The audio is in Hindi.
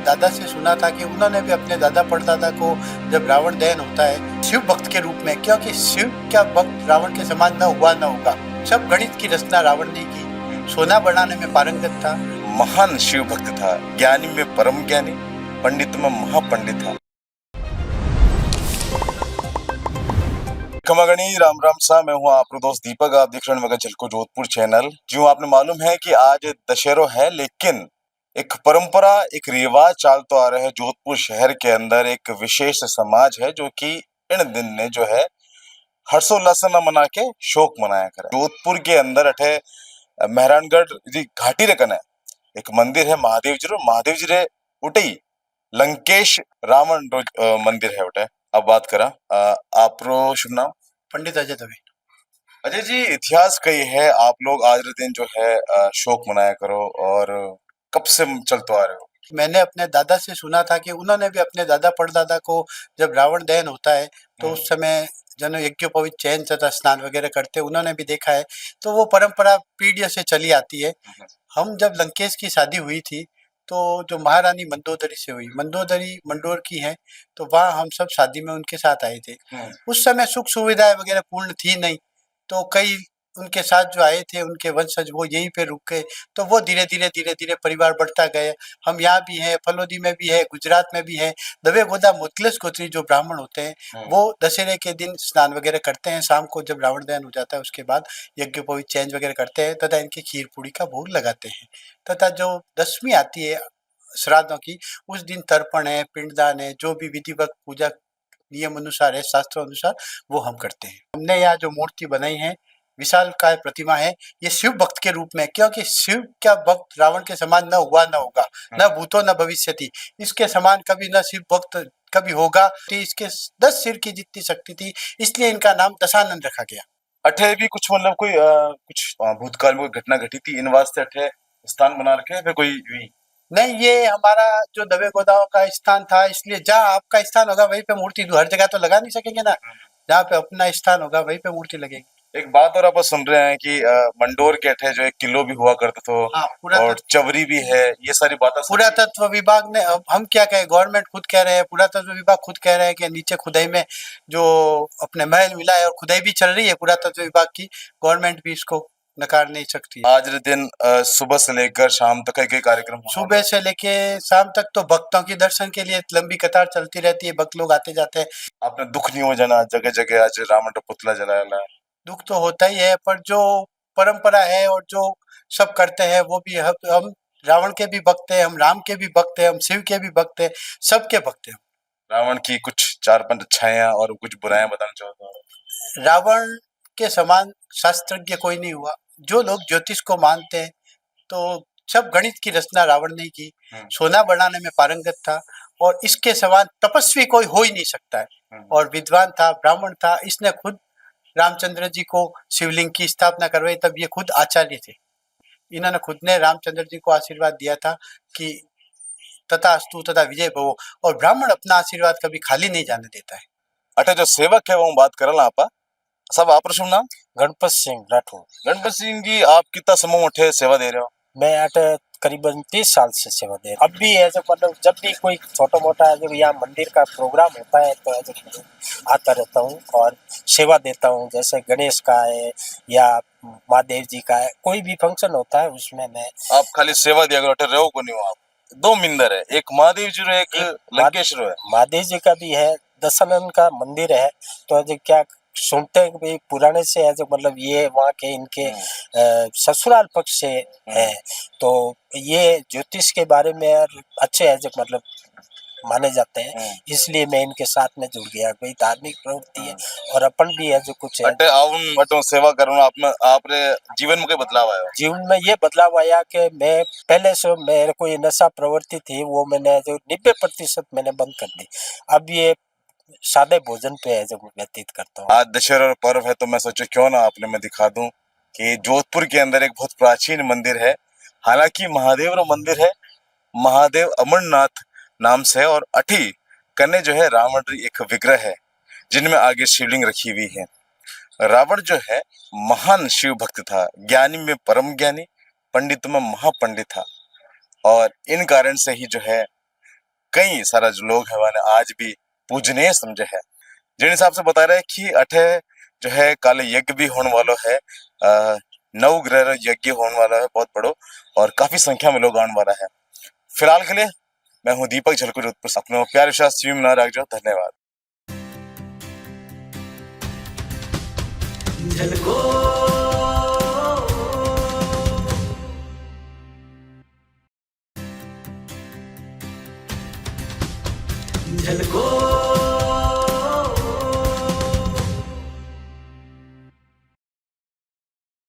दादा से सुना था कि उन्होंने भी अपने दादा परदादा को जब रावण दहन होता है शिव भक्त के रूप में, क्योंकि शिव का भक्त रावण के समान न हुआ न होगा। सब गणित की रचना रावण ने की, सोना बनाने में पारंगत था, महान शिव भक्त था, ज्ञानी में परम ज्ञानी, पंडित में महापंडित था। खमागणी राम राम सा, मैं हूँ आपका दोस्त दीपक। आप देख रहे हैं मगन झलको जोधपुर चैनल। जो आपने मालूम है कि आज दशहरा है, लेकिन एक परंपरा, एक रिवाज चलता आ रहा है जोधपुर शहर के अंदर। एक विशेष समाज है जो कि इन दिन ने जो है हर्षोल्लास न मना के शोक मनाया करे। जोधपुर के अंदर अठे मेहरानगढ़ जी घाटी रे कने एक मंदिर है महादेव जी रो। महादेव जी रे उठी लंकेश रावण रो मंदिर है उठे। अब बात करा आपरो शुभ नाम? पंडित अजय दवे। अजय जी, इतिहास कई है, आप लोग आज के दिन जो है शोक मनाया करो, और कब से चलते आ रहे हो? मैंने अपने दादा से सुना था कि उन्होंने भी अपने दादा परदादा को जब रावण दहन होता है तो उस समय जन यज्ञोपवीत चयन तथा स्नान वगैरह करते, उन्होंने भी देखा है। तो वो परंपरा पीढ़ियों से चली आती है। हम जब लंकेश की शादी हुई थी तो जो महारानी मंदोदरी से हुई, मंदोदरी मंडोर की है, तो वहाँ हम सब शादी में उनके साथ आए थे। उस समय सुख सुविधाएं वगैरह पूर्ण थी नहीं, तो कई उनके साथ जो आए थे उनके वंशज वो यहीं पे रुक गए। तो वो धीरे धीरे परिवार बढ़ता गया। हम यहाँ भी हैं, फलोदी में भी है, गुजरात में भी है। दबे गोदा मुतलस गोत्री जो ब्राह्मण होते हैं वो दशहरे के दिन स्नान वगैरह करते हैं। शाम को जब रावण दहन हो जाता है उसके बाद यज्ञोपवीत चेंज वगैरह करते हैं तथा इनकी खीर पूड़ी का भोग लगाते हैं। तथा जो दशमी आती है श्राद्धों की, उस दिन तर्पण है, पिंडदान है, जो भी विधिवत पूजा नियम अनुसार है, शास्त्रों अनुसार, वो हम करते हैं। हमने यहाँ जो मूर्ति बनाई है, विशालकाय प्रतिमा है, ये शिव भक्त के रूप में, क्योंकि शिव का भक्त रावण के समान न हुआ न होगा, न भूतो न भविष्यति। इसके समान कभी न शिव भक्त कभी होगा। इसके 10 सिर की जितनी शक्ति थी, इसलिए इनका नाम दशानन रखा गया। अठे भी कुछ मतलब कोई कुछ भूतकाल में कोई घटना घटी थी, इन वास्ते अठे स्थान बना रखे है कोई भी? नहीं, ये हमारा जो दबे गोदाओं का स्थान था, इसलिए जहाँ आपका स्थान होगा वहीं पे मूर्ति, हर जगह तो लगा नहीं सकेंगे ना। जहाँ पे अपना स्थान होगा वहीं पे मूर्ति लगेगी। एक बात और आप सुन रहे हैं कि मंडोर के अठे जो एक किलो भी हुआ करता था, हाँ, और चवरी भी है, ये सारी बातें पुरातत्व विभाग ने, अब हम क्या कहें, गवर्नमेंट खुद कह रहे हैं, पुरातत्व विभाग खुद कह रहे हैं कि नीचे खुदाई में जो अपने महल मिला है, और खुदाई भी चल रही है पुरातत्व विभाग की, गवर्नमेंट भी इसको नकार नहीं सकती। आज के दिन सुबह से लेकर शाम तक कई कार्यक्रम, सुबह से लेके शाम तक तो भक्तों के दर्शन के लिए लंबी कतार चलती रहती है, भक्त लोग आते जाते हैं। आपने दुख नहीं हो जाना, जगह जगह आज रावण का पुतला जलाया? दुख तो होता ही है, पर जो परंपरा है और जो सब करते हैं वो भी हम रावण के भी भक्त हैं, हम राम के भी भक्त हैं, हम शिव के भी भक्त हैं, सबके भक्त हैं। रावण की कुछ 4-5 अच्छाइयां और कुछ बुराइयां बताना चाहता हूँ। रावण के समान शास्त्रज्ञ कोई नहीं हुआ। जो लोग ज्योतिष को मानते हैं, तो सब गणित की रचना रावण ने की। सोना बनाने में पारंगत था, और इसके समान तपस्वी कोई हो ही नहीं सकता है। और विद्वान था, ब्राह्मण था। इसने खुद रामचंद्र जी को शिवलिंग की स्थापना करवाई, तब ये खुद आचार्य थे। इन्होंने खुद ने रामचंद्र जी को आशीर्वाद दिया था कि तथास्तु तथा विजय भवो, और ब्राह्मण अपना आशीर्वाद कभी खाली नहीं जाने देता है। अटे जो सेवक है वो बात करला आपा सब आप शुभ नाम? गणपत सिंह राठौर। गणपत सिंह जी, आप कितना समय उठे सेवा दे रहे हो? मैं अट करीबन 30 साल से सेवा दे रहा हूँ। अब भी ऐसे मतलब जब भी कोई छोटा मोटा जब यहाँ मंदिर का प्रोग्राम होता है तो ऐसे आता रहता हूँ और सेवा देता हूँ। जैसे गणेश का है या महादेव जी का है, कोई भी फंक्शन होता है उसमें मैं। आप खाली सेवा दिया करो, अटे रहो को नहीं हो आप? दो मिंदर है, एक महादेव जी रो, एक लंकेश्वर है। महादेव जी का भी है, दशानन का मंदिर है। तो क्या सुनते हैं कि पुराने से है, जो मतलब ये वहाँ के इनके ससुराल पक्ष से है, तो ये ज्योतिष के बारे में अच्छे है जो मतलब माने जाते हैं, इसलिए मैं इनके साथ में जुड़ गया। कोई धार्मिक प्रवृत्ति है और अपन भी है जो कुछ है। अटे आउन अटो सेवा करूँ आप में, आपरे जीवन में कोई बदलाव आया? जीवन में ये बदलाव आया कि मैं पहले से मेरे को ये नशा प्रवृत्ति थी, वो मैंने जो 90% मैंने बंद कर दी। अब ये सादे भोजन पे है जो व्यतीत करता हूँ। आज दशहरा पर्व है तो मैं सोचा क्यों ना आपने मैं दिखा दूं कि जोधपुर के अंदर एक बहुत प्राचीन मंदिर है। हालांकि महादेव रो मंदिर है, महादेव अमरनाथ नाम से, और अठी कन्ने जो है रावण एक विग्रह है जिनमें आगे शिवलिंग रखी हुई है। रावण जो है महान शिव भक्त था, ज्ञानी में परम ज्ञानी, पंडित में महापंडित था, और इन कारण से ही जो है कई सारा जो लोग है वाने आज भी पूजनीय समझे है। जिन हिसाब से बता रहे हैं कि अठे जो है कल यज्ञ भी होने वाला है, 9 ग्रह यज्ञ होने वाला है बहुत बड़ो, और काफी संख्या में लोग आने वाला है। फिलहाल के लिए मैं हूँ दीपक झलको जोधपुर से। अपने प्यार विश्वास स्ट्रीम ना रख जाओ। धन्यवाद। झलको